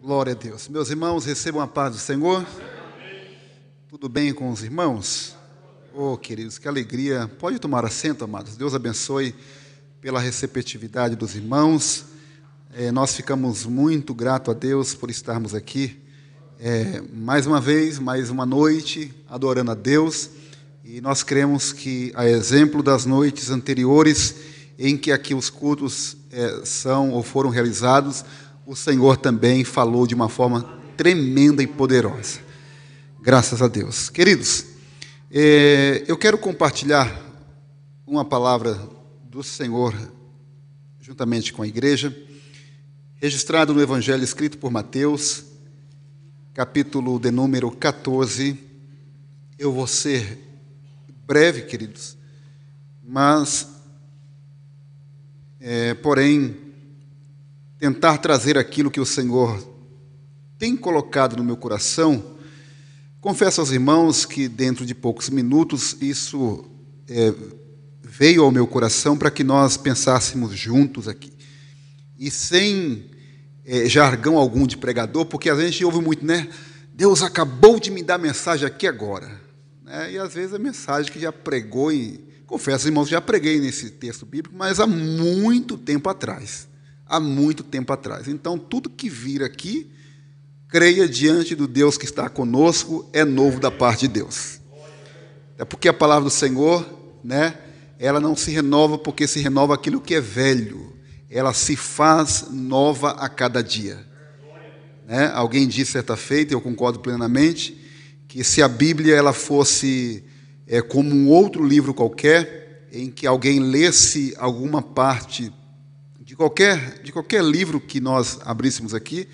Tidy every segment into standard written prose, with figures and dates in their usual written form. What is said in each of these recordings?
Glória a Deus. Meus irmãos, recebam a paz do Senhor. Tudo bem com os irmãos? Oh, queridos, que alegria. Pode tomar assento, amados. Deus abençoe pela receptividade dos irmãos. Nós ficamos muito gratos a Deus por estarmos aqui. Mais uma vez, mais uma noite, adorando a Deus. E nós cremos que, a exemplo das noites anteriores, em que aqui os cultos são ou foram realizados, o Senhor também falou de uma forma tremenda e poderosa. Graças a Deus. Queridos, eu quero compartilhar uma palavra do Senhor juntamente com a igreja, registrado no Evangelho escrito por Mateus, capítulo de número 14. Eu vou ser breve, queridos, mas, porém, tentar trazer aquilo que o Senhor tem colocado no meu coração. Confesso aos irmãos que dentro de poucos minutos isso veio ao meu coração para que nós pensássemos juntos aqui. E sem jargão algum de pregador, porque às vezes a gente ouve muito, né? Deus acabou de me dar mensagem aqui agora. E às vezes a mensagem que já pregou, confesso, irmãos, já preguei nesse texto bíblico, mas há muito tempo atrás. Há muito tempo atrás. Então, tudo que vir aqui, creia diante do Deus que está conosco, é novo da parte de Deus. É porque a palavra do Senhor, ela não se renova porque se renova aquilo que é velho. Ela se faz nova a cada dia. Alguém disse certa feita, eu concordo plenamente, que se a Bíblia ela fosse como um outro livro qualquer, em que alguém lesse alguma parte de qualquer livro que nós abríssemos aqui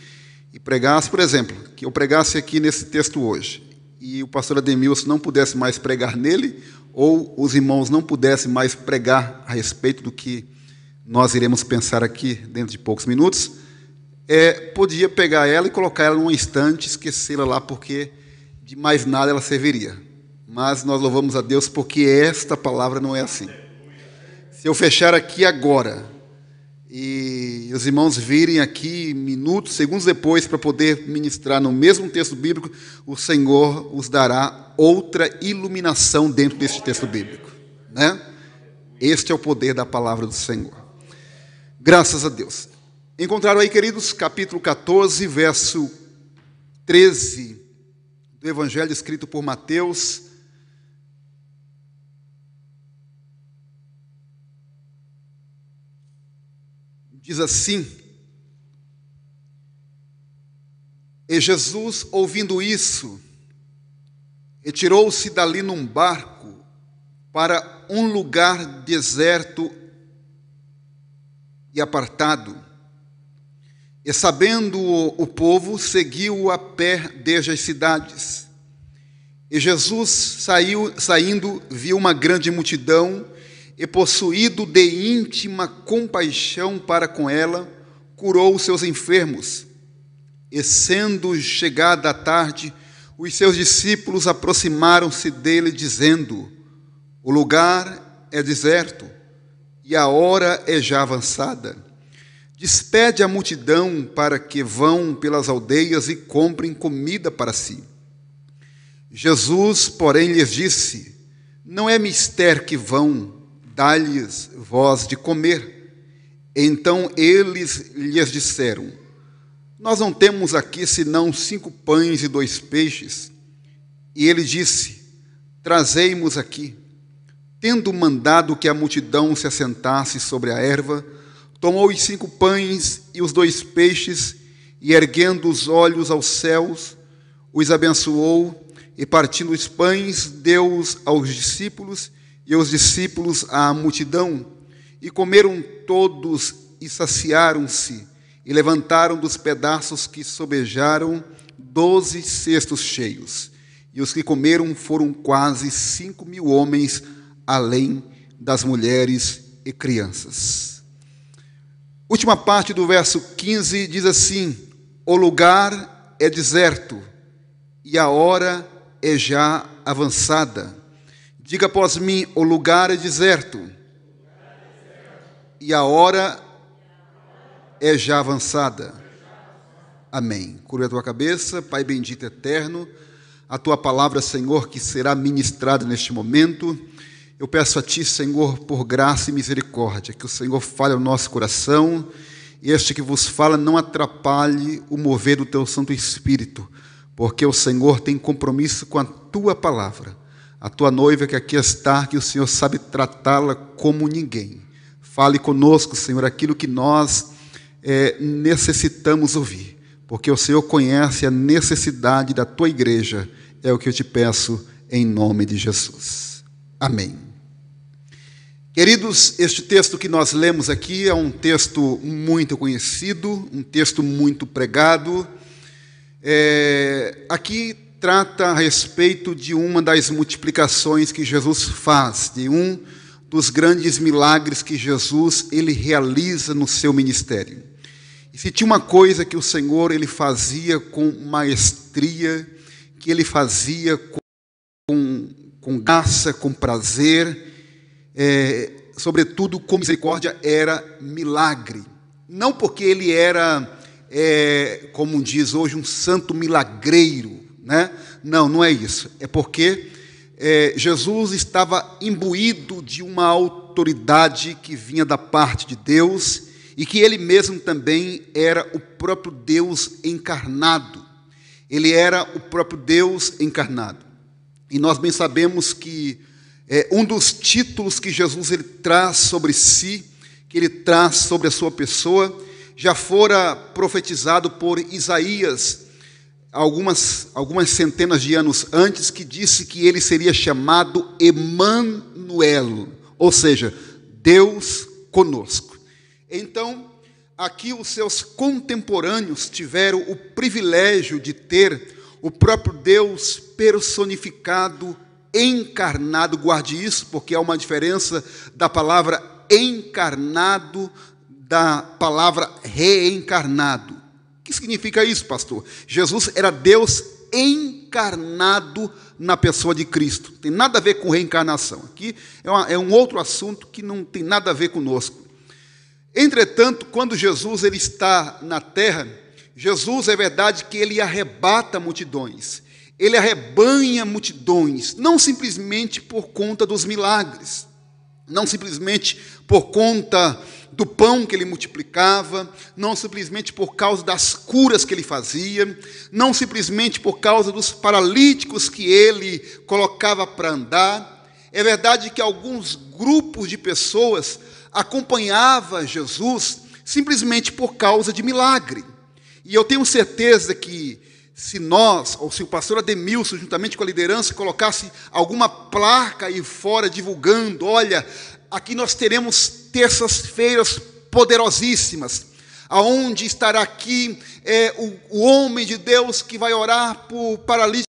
e pregasse, por exemplo, que eu pregasse aqui nesse texto hoje, e o pastor Ademilson não pudesse mais pregar nele, ou os irmãos não pudessem mais pregar a respeito do que nós iremos pensar aqui dentro de poucos minutos, podia pegar ela e colocar ela num estante, esquecê-la lá, porque de mais nada ela serviria. Mas nós louvamos a Deus porque esta palavra não é assim. Se eu fechar aqui agora e os irmãos virem aqui minutos, segundos depois, para poder ministrar no mesmo texto bíblico, o Senhor os dará outra iluminação dentro deste texto bíblico. Este é o poder da palavra do Senhor. Graças a Deus. Encontraram aí, queridos, capítulo 14, verso 13 do Evangelho escrito por Mateus. Diz assim: E Jesus, ouvindo isso, retirou-se dali num barco para um lugar deserto e apartado. E sabendo o povo, seguiu a pé desde as cidades. E Jesus saindo, viu uma grande multidão, e possuído de íntima compaixão para com ela, curou os seus enfermos. E sendo chegada a tarde, os seus discípulos aproximaram-se dele, dizendo: O lugar é deserto, e a hora é já avançada. Despede a multidão para que vão pelas aldeias e comprem comida para si. Jesus, porém, lhes disse: Não é mister que vão, dá-lhes vós de comer. Então eles lhes disseram: Nós não temos aqui senão 5 pães e 2 peixes. E ele disse: Trazei-mos aqui. Tendo mandado que a multidão se assentasse sobre a erva, tomou os 5 pães e os 2 peixes, e erguendo os olhos aos céus, os abençoou, e partindo os pães, deu-os aos discípulos, e os discípulos à multidão. E comeram todos e saciaram-se, e levantaram dos pedaços que sobejaram 12 cestos cheios. E os que comeram foram quase 5.000 homens, além das mulheres e crianças. Última parte do verso 15 diz assim: O lugar é deserto, e a hora é já avançada. Diga após mim: o lugar é deserto, e a hora é já avançada. Amém. Curva a tua cabeça, Pai bendito eterno, a tua palavra, Senhor, que será ministrada neste momento. Eu peço a ti, Senhor, por graça e misericórdia, que o Senhor fale ao nosso coração e este que vos fala não atrapalhe o mover do teu Santo Espírito, porque o Senhor tem compromisso com a tua palavra. A tua noiva que aqui está, que o Senhor sabe tratá-la como ninguém. Fale conosco, Senhor, aquilo que nós necessitamos ouvir, porque o Senhor conhece a necessidade da tua igreja. É o que eu te peço em nome de Jesus. Amém. Queridos, este texto que nós lemos aqui é um texto muito conhecido, um texto muito pregado. Aqui trata a respeito de uma das multiplicações que Jesus faz, de um dos grandes milagres que Jesus ele realiza no seu ministério. E se tinha uma coisa que o Senhor ele fazia com maestria, que ele fazia com graça, com prazer, sobretudo com misericórdia, era milagre. Não porque ele era, como diz hoje, um santo milagreiro, né? Não é isso. É porque Jesus estava imbuído de uma autoridade que vinha da parte de Deus e que ele mesmo também era o próprio Deus encarnado. Ele era o próprio Deus encarnado. E nós bem sabemos que um dos títulos que Jesus ele traz sobre si, que ele traz sobre a sua pessoa, já fora profetizado por Isaías algumas centenas de anos antes, que disse que ele seria chamado Emanuel, ou seja, Deus conosco. Então, aqui os seus contemporâneos tiveram o privilégio de ter o próprio Deus personificado, encarnado. Guarde isso, porque há uma diferença da palavra encarnado da palavra reencarnado. O que significa isso, pastor? Jesus era Deus encarnado na pessoa de Cristo. Não tem nada a ver com reencarnação. Aqui é um outro assunto que não tem nada a ver conosco. Entretanto, quando Jesus ele está na terra, Jesus é verdade que ele arrebata multidões. Ele arrebanha multidões, não simplesmente por conta dos milagres, não simplesmente por conta do pão que ele multiplicava, não simplesmente por causa das curas que ele fazia, não simplesmente por causa dos paralíticos que ele colocava para andar. É verdade que alguns grupos de pessoas acompanhavam Jesus simplesmente por causa de milagre. E eu tenho certeza que se nós, ou se o pastor Ademilson, juntamente com a liderança, colocasse alguma placa aí fora divulgando, olha, aqui nós teremos terças-feiras poderosíssimas, aonde estará aqui o homem de Deus que vai orar por paralítico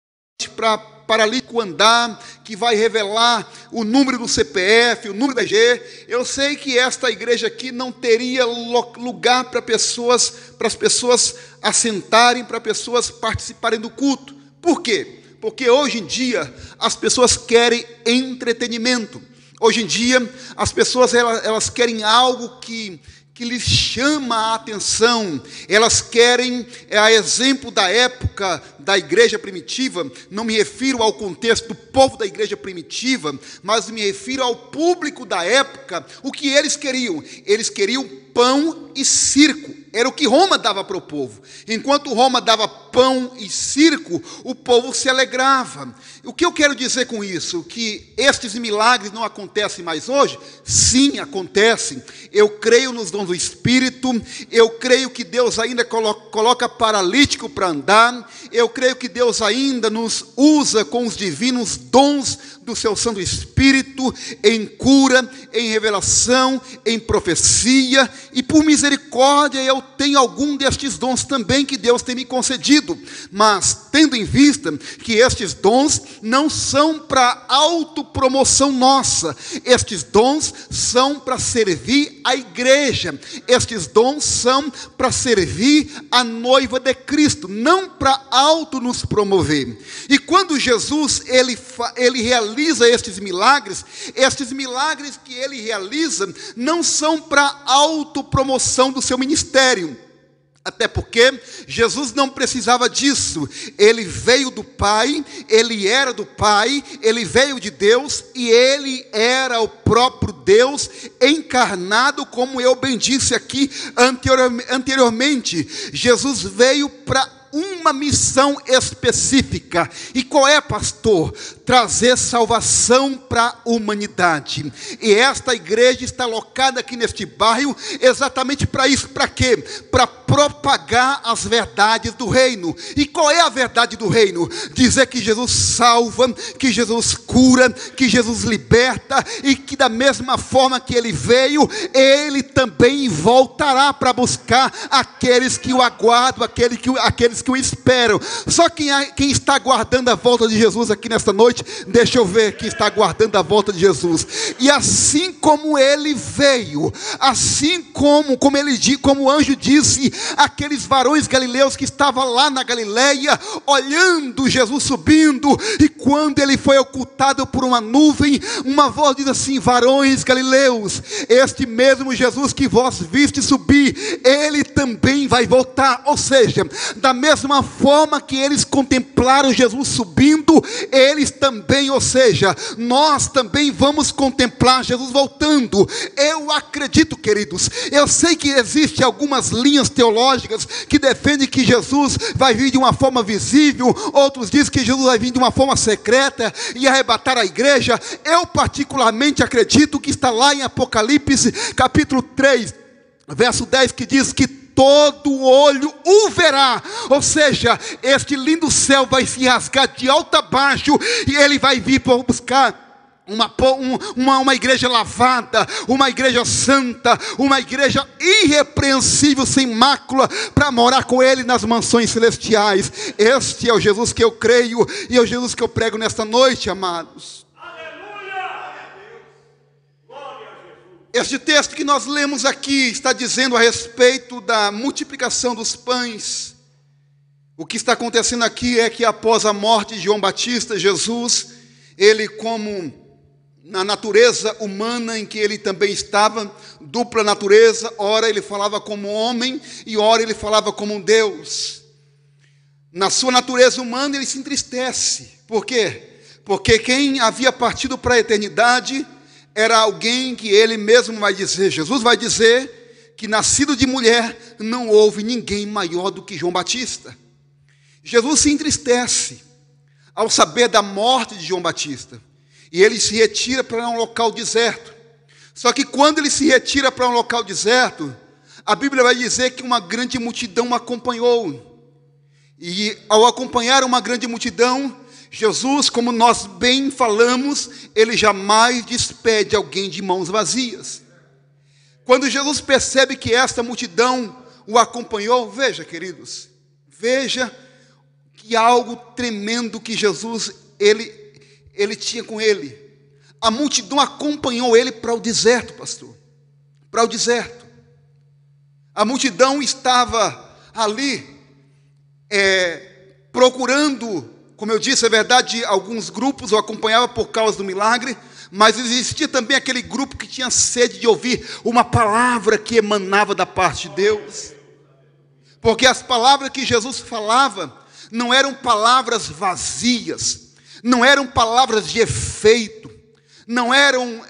para paralítico andar, que vai revelar o número do CPF, o número da RG. Eu sei que esta igreja aqui não teria lugar para as pessoas assentarem, para pessoas participarem do culto. Por quê? Porque hoje em dia as pessoas querem entretenimento. Hoje em dia as pessoas elas querem algo que lhes chama a atenção. Elas querem, a exemplo da época da igreja primitiva, não me refiro ao contexto do povo da igreja primitiva, mas me refiro ao público da época. O que eles queriam? Eles queriam pão e circo. Era o que Roma dava para o povo. Enquanto Roma dava pão e circo, o povo se alegrava. O que eu quero dizer com isso? Que estes milagres não acontecem mais hoje? Sim, acontecem. Eu creio nos dons do Espírito. Eu creio que Deus ainda coloca paralítico para andar. Eu creio que Deus ainda nos usa com os divinos dons do seu Santo Espírito, em cura, em revelação, em profecia, e por misericórdia eu tenho algum destes dons também que Deus tem me concedido, mas tendo em vista que estes dons não são para autopromoção nossa, estes dons são para servir a igreja, estes dons são para servir a noiva de Cristo, não para auto nos promover. E quando Jesus ele realiza estes milagres que ele realiza não são para autopromoção do seu ministério. Até porque Jesus não precisava disso. Ele veio do Pai, ele era do Pai, ele veio de Deus e ele era o próprio Deus encarnado, como eu bem disse aqui anteriormente. Jesus veio para uma missão específica. E qual é, pastor? Trazer salvação para a humanidade. E esta igreja está alocada aqui neste bairro exatamente para isso. Para quê? Para propagar as verdades do reino. E qual é a verdade do reino? Dizer que Jesus salva, que Jesus cura, que Jesus liberta, e que da mesma forma que ele veio, ele também voltará para buscar aqueles que o aguardam, aqueles que o esperam. Só quem está aguardando a volta de Jesus aqui nesta noite, deixa eu ver quem está aguardando a volta de Jesus. E assim como ele veio, assim como o anjo disse, aqueles varões galileus que estavam lá na Galileia, olhando Jesus subindo, e quando ele foi ocultado por uma nuvem, uma voz diz assim: varões galileus, este mesmo Jesus que vós viste subir, ele também vai voltar. Ou seja, da mesma forma que eles contemplaram Jesus subindo, eles também, ou seja, nós também vamos contemplar Jesus voltando. Eu acredito, queridos, eu sei que existem algumas linhas teológicas que defendem que Jesus vai vir de uma forma visível, outros dizem que Jesus vai vir de uma forma secreta e arrebatar a igreja. Eu particularmente acredito que está lá em Apocalipse capítulo 3, verso 10, que diz que todo olho o verá. Ou seja, este lindo céu vai se rasgar de alto a baixo, e ele vai vir para buscar uma igreja lavada, uma igreja santa, uma igreja irrepreensível, sem mácula, para morar com ele nas mansões celestiais. Este é o Jesus que eu creio, e é o Jesus que eu prego nesta noite, amados. Este texto que nós lemos aqui está dizendo a respeito da multiplicação dos pães. O que está acontecendo aqui é que após a morte de João Batista, Jesus, ele, como na natureza humana em que ele também estava, dupla natureza, ora ele falava como homem e ora ele falava como Deus. Na sua natureza humana ele se entristece. Por quê? Porque quem havia partido para a eternidade era alguém que ele mesmo vai dizer, Jesus vai dizer, que nascido de mulher não houve ninguém maior do que João Batista. Jesus se entristece ao saber da morte de João Batista, e ele se retira para um local deserto. Só que quando ele se retira para um local deserto, a Bíblia vai dizer que uma grande multidão o acompanhou. E ao acompanhar uma grande multidão, Jesus, como nós bem falamos, ele jamais despede alguém de mãos vazias. Quando Jesus percebe que esta multidão o acompanhou, veja, queridos, veja que algo tremendo que Jesus, ele tinha com ele. A multidão acompanhou ele para o deserto, pastor, para o deserto. A multidão estava ali, procurando. Como eu disse, é verdade, alguns grupos o acompanhavam por causa do milagre, mas existia também aquele grupo que tinha sede de ouvir uma palavra que emanava da parte de Deus. Porque as palavras que Jesus falava não eram palavras vazias, não eram palavras de efeito, não eram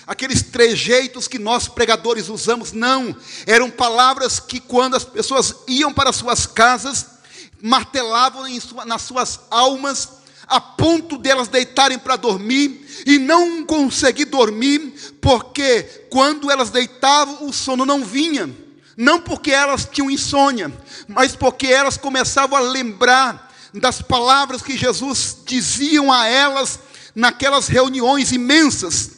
aqueles trejeitos que nós pregadores usamos, não. Eram palavras que quando as pessoas iam para suas casas, martelavam nas suas almas, a ponto delas deitarem para dormir, e não conseguir dormir, porque quando elas deitavam, o sono não vinha, não porque elas tinham insônia, mas porque elas começavam a lembrar das palavras que Jesus diziam a elas, naquelas reuniões imensas.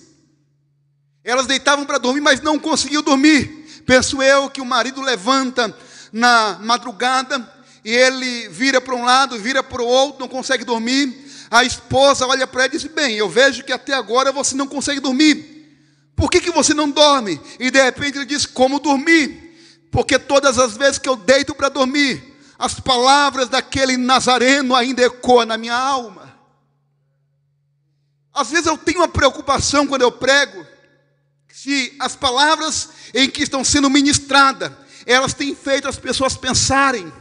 Elas deitavam para dormir, mas não conseguiam dormir. Penso eu que o marido levanta na madrugada, e ele vira para um lado, vira para o outro, não consegue dormir. A esposa olha para ele e diz: bem, eu vejo que até agora você não consegue dormir. Por que você não dorme? E de repente ele diz: como dormir? Porque todas as vezes que eu deito para dormir, as palavras daquele nazareno ainda ecoam na minha alma. Às vezes eu tenho uma preocupação quando eu prego, se as palavras em que estão sendo ministradas, elas têm feito as pessoas pensarem,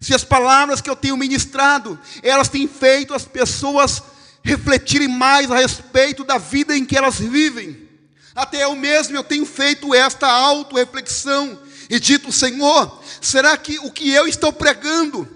se as palavras que eu tenho ministrado, elas têm feito as pessoas refletirem mais a respeito da vida em que elas vivem. Até eu tenho feito esta auto-reflexão e dito: Senhor, será que o que eu estou pregando,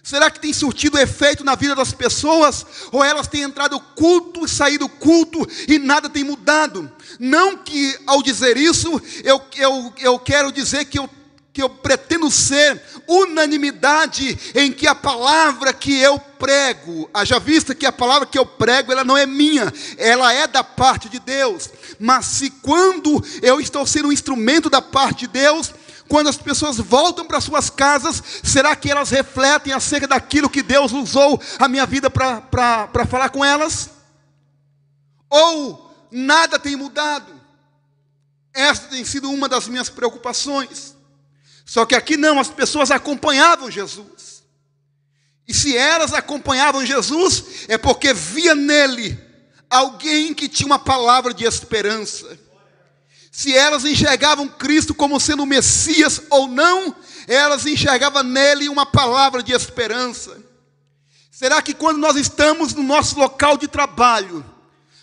será que tem surtido efeito na vida das pessoas? Ou elas têm entrado no culto e saído do culto e nada tem mudado? Não que ao dizer isso, eu quero dizer que eu pretendo ser unanimidade em que a palavra que eu prego, haja vista que a palavra que eu prego, ela não é minha, ela é da parte de Deus. Mas se quando eu estou sendo um instrumento da parte de Deus, quando as pessoas voltam para suas casas, será que elas refletem acerca daquilo que Deus usou a minha vida para falar com elas? Ou nada tem mudado? Esta tem sido uma das minhas preocupações. Só que aqui não, as pessoas acompanhavam Jesus. E se elas acompanhavam Jesus, é porque via nele alguém que tinha uma palavra de esperança. Se elas enxergavam Cristo como sendo o Messias ou não, elas enxergavam nele uma palavra de esperança. Será que quando nós estamos no nosso local de trabalho,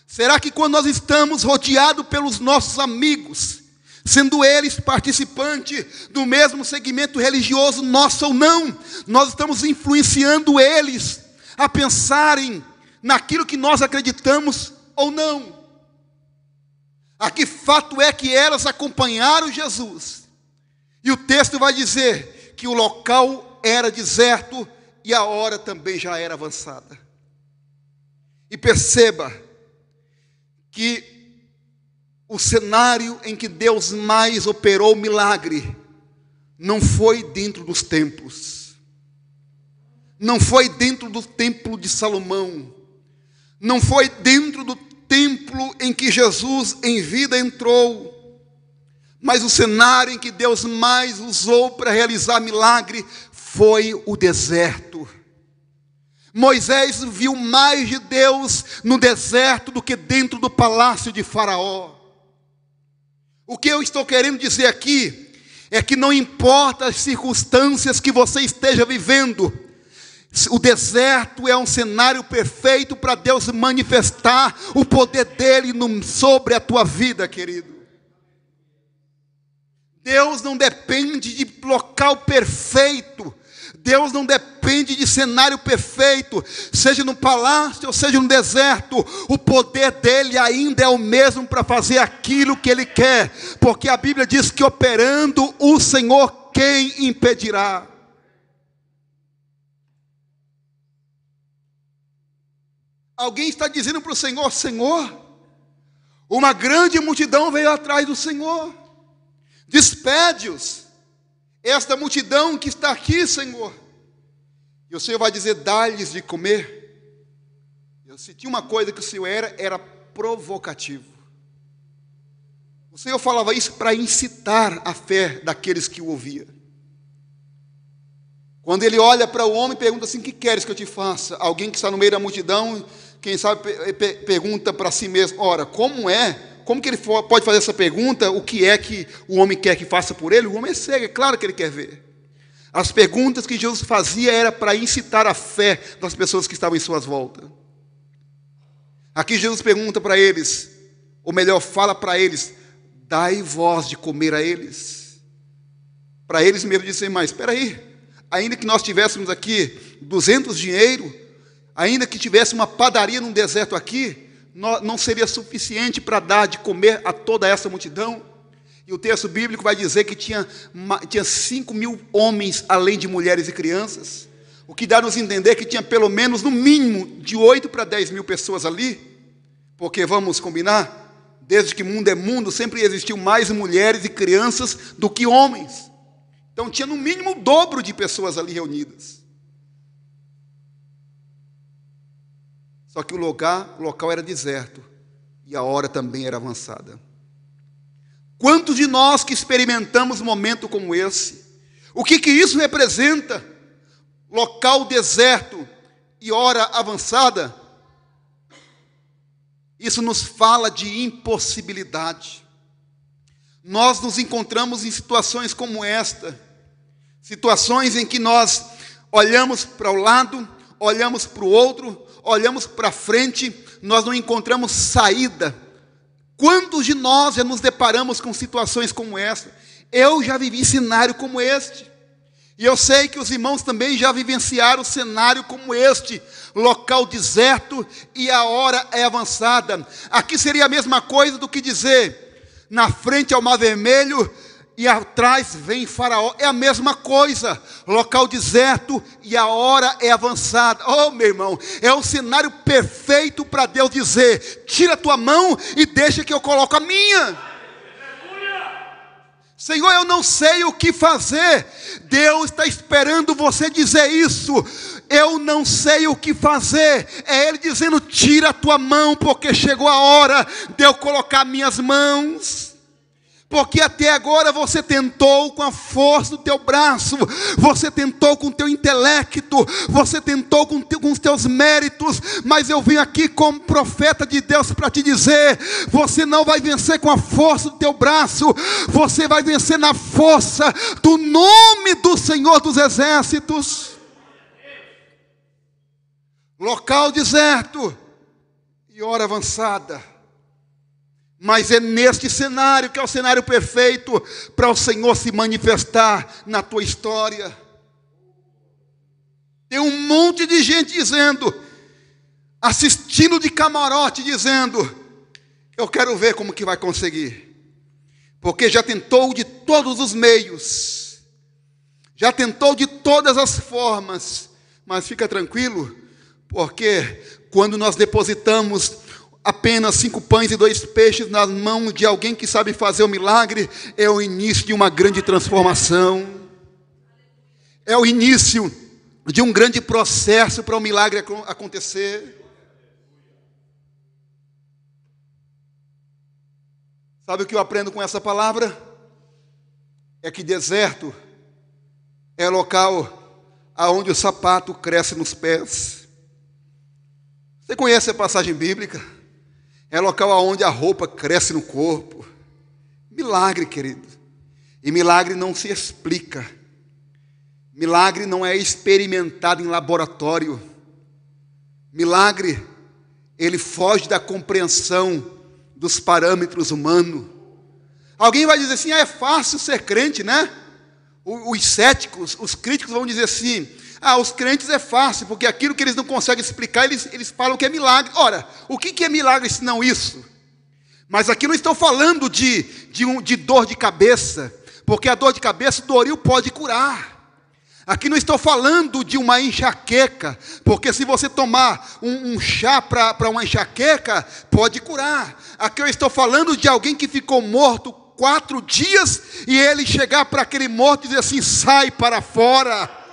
será que quando nós estamos rodeados pelos nossos amigos, sendo eles participantes do mesmo segmento religioso nosso ou não, nós estamos influenciando eles a pensarem naquilo que nós acreditamos ou não? Aqui fato é que elas acompanharam Jesus, e o texto vai dizer que o local era deserto e a hora também já era avançada. E perceba que o cenário em que Deus mais operou o milagre não foi dentro dos templos, não foi dentro do templo de Salomão, não foi dentro do templo em que Jesus em vida entrou, mas o cenário em que Deus mais usou para realizar milagre foi o deserto. Moisés viu mais de Deus no deserto do que dentro do palácio de Faraó. O que eu estou querendo dizer aqui é que não importa as circunstâncias que você esteja vivendo, o deserto é um cenário perfeito para Deus manifestar o poder dele sobre a tua vida, querido. Deus não depende de local perfeito, Deus não depende de cenário perfeito, seja no palácio ou seja no deserto, o poder dele ainda é o mesmo para fazer aquilo que ele quer, porque a Bíblia diz que operando o Senhor, quem impedirá? Alguém está dizendo para o Senhor: Senhor, uma grande multidão veio atrás do Senhor, despede-os, esta multidão que está aqui, Senhor. E o Senhor vai dizer: dá-lhes de comer. Se tinha uma coisa que o Senhor era provocativo. O Senhor falava isso para incitar a fé daqueles que o ouviam. Quando ele olha para o homem e pergunta assim: que queres que eu te faça? Alguém que está no meio da multidão, quem sabe pergunta para si mesmo: ora, como que ele pode fazer essa pergunta? O que é que o homem quer que faça por ele? O homem é cego, é claro que ele quer ver. As perguntas que Jesus fazia era para incitar a fé das pessoas que estavam em suas voltas. Aqui Jesus pergunta para eles, ou melhor, fala para eles: dai vós de comer a eles. Para eles mesmo dizem: mas espera aí, ainda que nós tivéssemos aqui 200 dinheiro, ainda que tivesse uma padaria num deserto aqui, não seria suficiente para dar de comer a toda essa multidão? E o texto bíblico vai dizer que tinha 5.000 homens, além de mulheres e crianças, o que dá a nos entender que tinha pelo menos, no mínimo, de 8 para 10 mil pessoas ali, porque vamos combinar, desde que mundo é mundo, sempre existiu mais mulheres e crianças do que homens. Então tinha no mínimo o dobro de pessoas ali reunidas. Só que o local era deserto e a hora também era avançada. Quantos de nós que experimentamos um momento como esse? O que isso representa? Local deserto e hora avançada? Isso nos fala de impossibilidade. nós nos encontramos em situações como esta, situações em que nós olhamos para o lado, olhamos para o outro, olhamos para frente, nós não encontramos saída. Quantos de nós já nos deparamos com situações como esta? Eu já vivi cenário como este, e eu sei que os irmãos também já vivenciaram cenário como este, local deserto e a hora é avançada. Aqui seria a mesma coisa do que dizer, na frente é o Mar Vermelho e atrás vem Faraó. É a mesma coisa, local deserto e a hora é avançada. Oh, meu irmão, é o cenário perfeito para Deus dizer, tira a tua mão e deixa que eu coloco a minha. Senhor, eu não sei o que fazer. Deus está esperando você dizer isso. Eu não sei o que fazer. É Ele dizendo, tira a tua mão, porque chegou a hora de eu colocar minhas mãos. Porque até agora você tentou com a força do teu braço, você tentou com o teu intelecto, você tentou com os teus méritos, mas eu vim aqui como profeta de Deus para te dizer, você não vai vencer com a força do teu braço, você vai vencer na força do nome do Senhor dos Exércitos. Local deserto e hora avançada. Mas é neste cenário que é o cenário perfeito para o Senhor se manifestar na tua história. Tem um monte de gente dizendo, assistindo de camarote, dizendo, eu quero ver como que vai conseguir. Porque já tentou de todos os meios, já tentou de todas as formas, mas fica tranquilo, porque quando nós depositamos apenas 5 pães e 2 peixes nas mãos de alguém que sabe fazer o milagre, é o início de uma grande transformação. É o início de um grande processo para o milagre acontecer. Sabe o que eu aprendo com essa palavra? É que deserto é local aonde o sapato cresce nos pés. Você conhece a passagem bíblica? É local onde a roupa cresce no corpo. Milagre, querido. E milagre não se explica. Milagre não é experimentado em laboratório. Milagre, ele foge da compreensão dos parâmetros humanos. Alguém vai dizer assim, é fácil ser crente, né? Os céticos, os críticos vão dizer assim, os crentes é fácil, porque aquilo que eles não conseguem explicar, eles falam que é milagre. Ora, o que é milagre se não isso? Mas aqui não estou falando de dor de cabeça, porque a dor de cabeça o Doril pode curar. Aqui não estou falando de uma enxaqueca, porque se você tomar um chá para uma enxaqueca, pode curar. Aqui eu estou falando de alguém que ficou morto 4 dias, e ele chegar para aquele morto e dizer assim, sai para fora.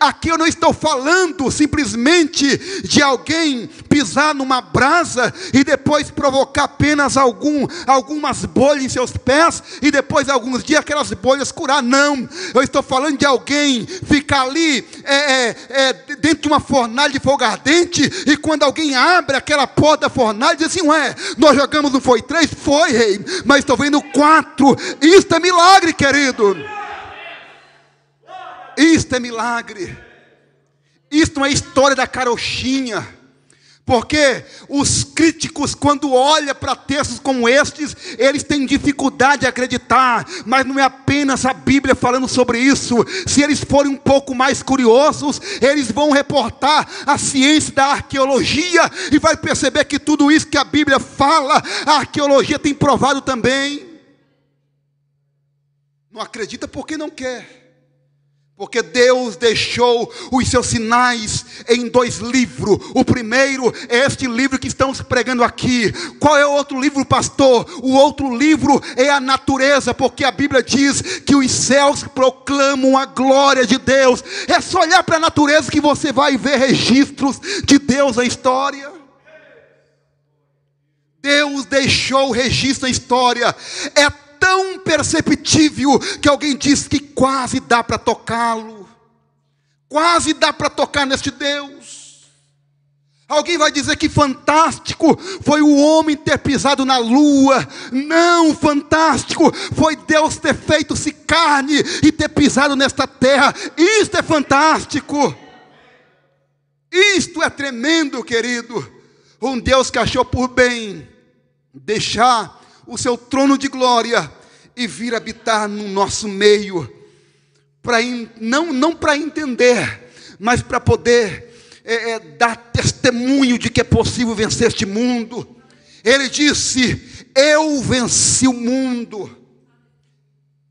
Aqui eu não estou falando simplesmente de alguém pisar numa brasa e depois provocar apenas algumas bolhas em seus pés e depois alguns dias aquelas bolhas curar. Não, eu estou falando de alguém ficar ali dentro de uma fornalha de fogo ardente, e quando alguém abre aquela porta da fornalha diz assim, nós jogamos, não foi 3? Foi, rei, mas estou vendo 4. Isto é milagre, querido. Isto é milagre. Isto não é história da carochinha. Porque os críticos, quando olham para textos como estes, eles têm dificuldade de acreditar. Mas não é apenas a Bíblia falando sobre isso. Se eles forem um pouco mais curiosos, eles vão reportar a ciência da arqueologia e vai perceber que tudo isso que a Bíblia fala, a arqueologia tem provado também. Não acredita porque não quer. Porque Deus deixou os seus sinais em 2 livros. O primeiro é este livro que estamos pregando aqui. Qual é o outro livro, pastor? O outro livro é a natureza, porque a Bíblia diz que os céus proclamam a glória de Deus. É só olhar para a natureza que você vai ver registros de Deus na história. Deus deixou o registro na história. É tão perceptível que alguém diz que quase dá para tocá-lo. Quase dá para tocar neste Deus. Alguém vai dizer que fantástico foi o homem ter pisado na lua. Não, fantástico foi Deus ter feito-se carne e ter pisado nesta terra. Isto é fantástico. Isto é tremendo, querido. Um Deus que achou por bem deixar o seu trono de glória e vir habitar no nosso meio, não para entender, mas para poder dar testemunho de que é possível vencer este mundo. Ele disse: eu venci o mundo.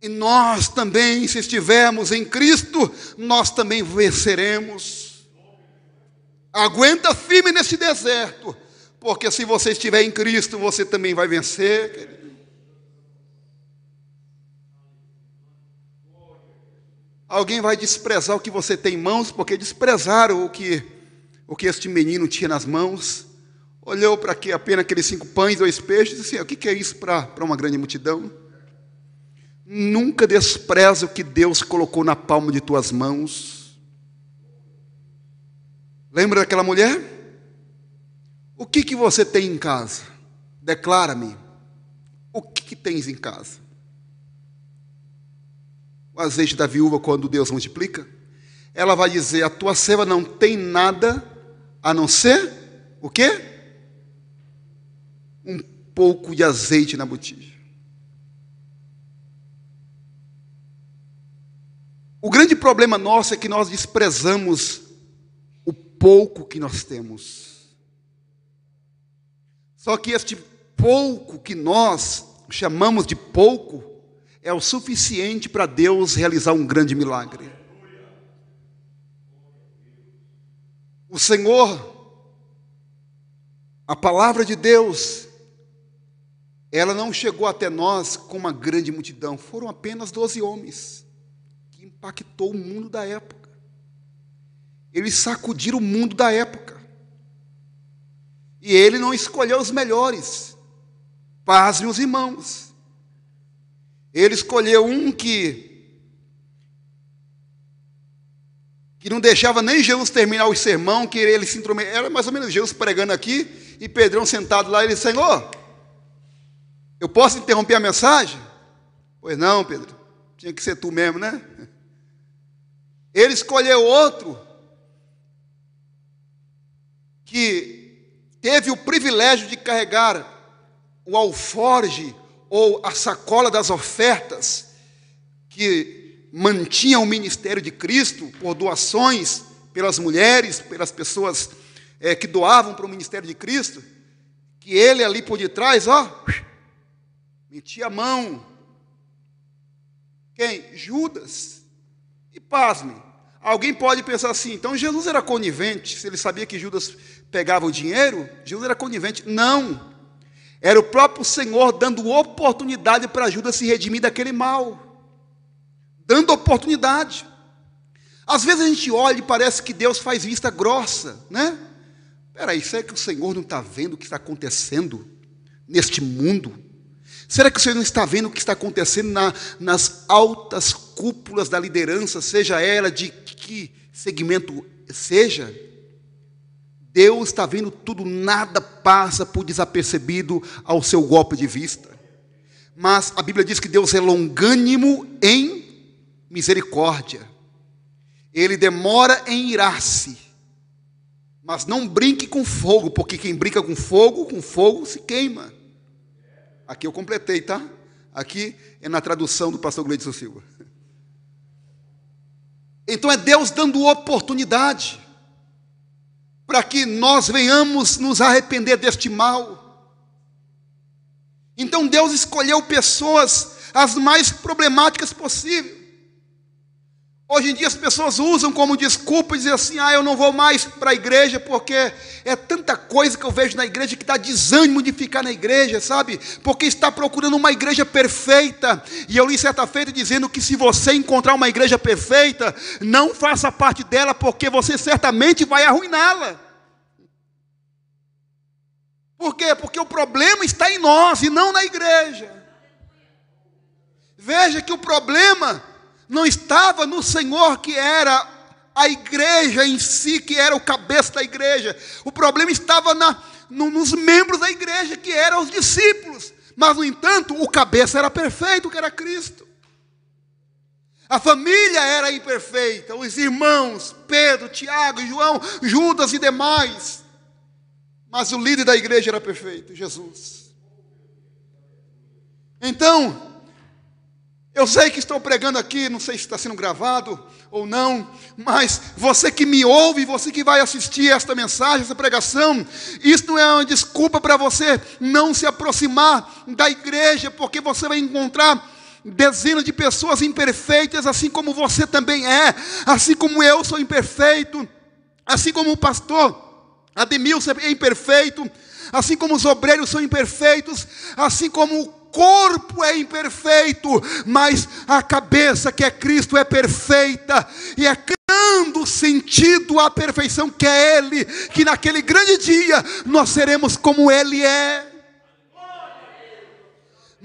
E nós também, se estivermos em Cristo, nós também venceremos. Aguenta firme nesse deserto, porque se você estiver em Cristo, você também vai vencer, querido. Alguém vai desprezar o que você tem em mãos, porque desprezaram o que este menino tinha nas mãos. Olhou para apenas aqueles 5 pães, 2 peixes, e disse assim: o que é isso para uma grande multidão? Nunca despreze o que Deus colocou na palma de tuas mãos. Lembra daquela mulher? O que você tem em casa? Declara-me. O que tens em casa? O azeite da viúva, quando Deus multiplica, ela vai dizer: a tua serva não tem nada a não ser o quê? Um pouco de azeite na botija. O grande problema nosso é que nós desprezamos o pouco que nós temos. Só que este pouco que nós chamamos de pouco é o suficiente para Deus realizar um grande milagre. O Senhor, a palavra de Deus, ela não chegou até nós com uma grande multidão. Foram apenas 12 homens que impactou o mundo da época. Eles sacudiram o mundo da época. E ele não escolheu os melhores. Pasmem os irmãos. Ele escolheu um que não deixava nem Jesus terminar o sermão, que ele se intrometia. Era mais ou menos Jesus pregando aqui, e Pedrão sentado lá, ele disse: Senhor, eu posso interromper a mensagem? Pois não, Pedro, tinha que ser tu mesmo, né? Ele escolheu outro que teve o privilégio de carregar o alforje ou a sacola das ofertas que mantinham o ministério de Cristo por doações pelas mulheres, pelas pessoas que doavam para o ministério de Cristo, que ele ali por detrás, metia a mão. Quem? Judas. E pasme, alguém pode pensar assim: então Jesus era conivente, se ele sabia que Judas pegava o dinheiro, Jesus era conivente. Não, era o próprio Senhor dando oportunidade para Judas se redimir daquele mal. Dando oportunidade. Às vezes a gente olha e parece que Deus faz vista grossa, né? Peraí, será que o Senhor não está vendo o que está acontecendo neste mundo? Será que o Senhor não está vendo o que está acontecendo nas altas cúpulas da liderança, seja ela de que segmento seja? Deus está vendo tudo, nada passa por desapercebido ao seu golpe de vista. Mas a Bíblia diz que Deus é longânimo em misericórdia. Ele demora em irar-se, mas não brinque com fogo, porque quem brinca com fogo se queima. Aqui eu completei, tá? Aqui é na tradução do pastor Gleidson Silva. Então é Deus dando oportunidade para que nós venhamos nos arrepender deste mal. Então Deus escolheu pessoas as mais problemáticas possíveis. Hoje em dia as pessoas usam como desculpa e dizem assim: eu não vou mais para a igreja porque é tanta coisa que eu vejo na igreja que dá desânimo de ficar na igreja, sabe? Porque está procurando uma igreja perfeita. E eu li certa feita dizendo que se você encontrar uma igreja perfeita, não faça parte dela, porque você certamente vai arruiná-la. Por quê? Porque o problema está em nós e não na igreja. Veja que o problema não estava no Senhor, que era a igreja em si, que era o cabeça da igreja. O problema estava nos membros da igreja, que eram os discípulos. Mas, no entanto, o cabeça era perfeito, que era Cristo. A família era imperfeita, os irmãos, Pedro, Tiago, João, Judas e demais. Mas o líder da igreja era perfeito, Jesus. Então, eu sei que estou pregando aqui, não sei se está sendo gravado ou não, mas você que me ouve, você que vai assistir esta mensagem, essa pregação, isso não é uma desculpa para você não se aproximar da igreja, porque você vai encontrar dezenas de pessoas imperfeitas, assim como você também é, assim como eu sou imperfeito, assim como o pastor Ademilson é imperfeito, assim como os obreiros são imperfeitos, assim como o corpo é imperfeito, mas a cabeça, que é Cristo, é perfeita, e é criando sentido à perfeição que é Ele, que naquele grande dia nós seremos como Ele é.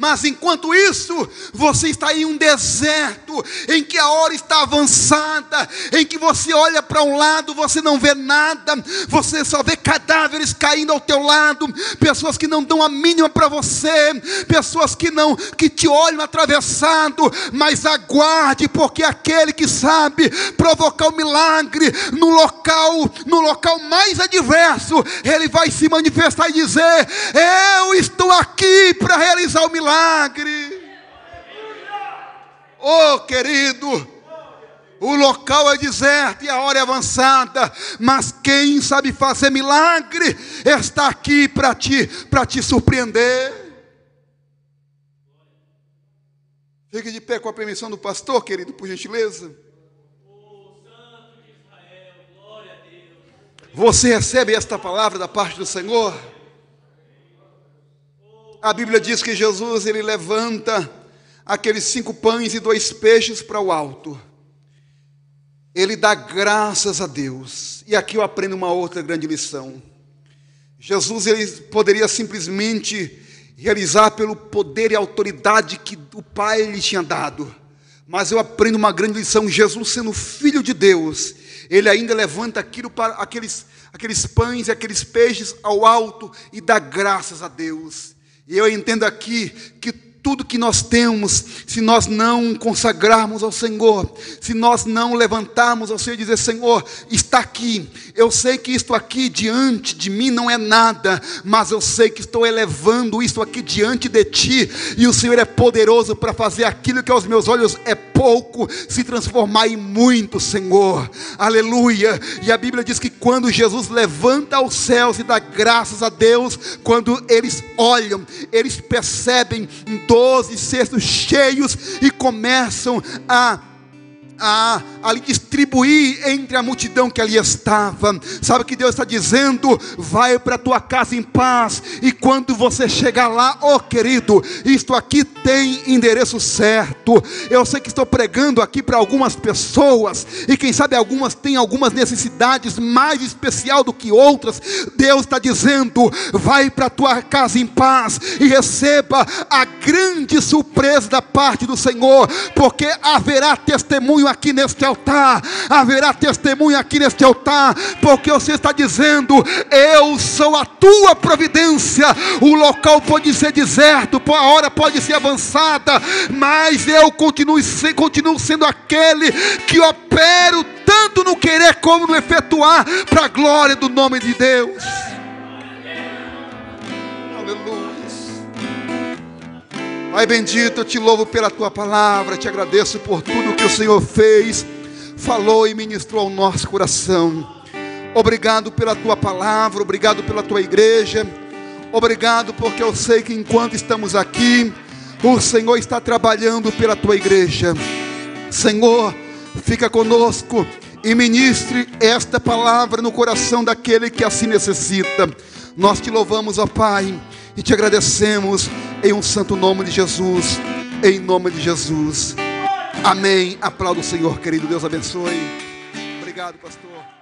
Mas enquanto isso, você está em um deserto, em que a hora está avançada, em que você olha para um lado, você não vê nada, você só vê cadáveres caindo ao teu lado, pessoas que não dão a mínima para você, pessoas que te olham atravessado, mas aguarde, porque aquele que sabe provocar o milagre no local mais adverso, ele vai se manifestar e dizer: eu estou aqui para realizar o milagre. Oh, querido, o local é deserto e a hora é avançada, mas quem sabe fazer milagre está aqui para te surpreender. Fique de pé com a permissão do pastor, querido, por gentileza. Você recebe esta palavra da parte do Senhor? A Bíblia diz que Jesus, ele levanta aqueles 5 pães e 2 peixes para o alto. Ele dá graças a Deus. E aqui eu aprendo uma outra grande lição. Jesus, ele poderia simplesmente realizar pelo poder e autoridade que o Pai lhe tinha dado. Mas eu aprendo uma grande lição. Jesus, sendo filho de Deus, ele ainda levanta aqueles pães e aqueles peixes ao alto e dá graças a Deus. E eu entendo aqui que tudo que nós temos, se nós não consagrarmos ao Senhor, se nós não levantarmos ao Senhor e dizer: Senhor, está aqui, eu sei que isto aqui diante de mim não é nada, mas eu sei que estou elevando isto aqui diante de Ti, e o Senhor é poderoso para fazer aquilo que aos meus olhos é pouco, se transformar em muito, Senhor, aleluia. E a Bíblia diz que quando Jesus levanta aos céus e dá graças a Deus, quando eles olham, eles percebem 12 cestos cheios e começam a lhe distribuir entre a multidão que ali estava. Sabe o que Deus está dizendo? Vai para a tua casa em paz, e quando você chegar lá, oh querido, isto aqui tem endereço certo. Eu sei que estou pregando aqui para algumas pessoas, e quem sabe algumas têm algumas necessidades mais especial do que outras. Deus está dizendo: vai para a tua casa em paz e receba a grande surpresa da parte do Senhor, porque haverá testemunho aqui neste altar, haverá testemunho aqui neste altar, porque você está dizendo: eu sou a tua providência. O local pode ser deserto, a hora pode ser avançada, mas eu continuo sendo aquele que opero tanto no querer como no efetuar, para a glória do nome de Deus. Aleluia. Pai bendito, eu te louvo pela tua palavra, te agradeço por tudo que o Senhor fez, falou e ministrou ao nosso coração. Obrigado pela tua palavra, obrigado pela tua igreja, obrigado porque eu sei que enquanto estamos aqui, o Senhor está trabalhando pela tua igreja. Senhor, fica conosco e ministre esta palavra no coração daquele que assim necessita. Nós te louvamos, ó Pai, e te agradecemos em um santo nome de Jesus, em nome de Jesus. Amém. Aplauda o Senhor, querido. Deus abençoe. Obrigado, pastor.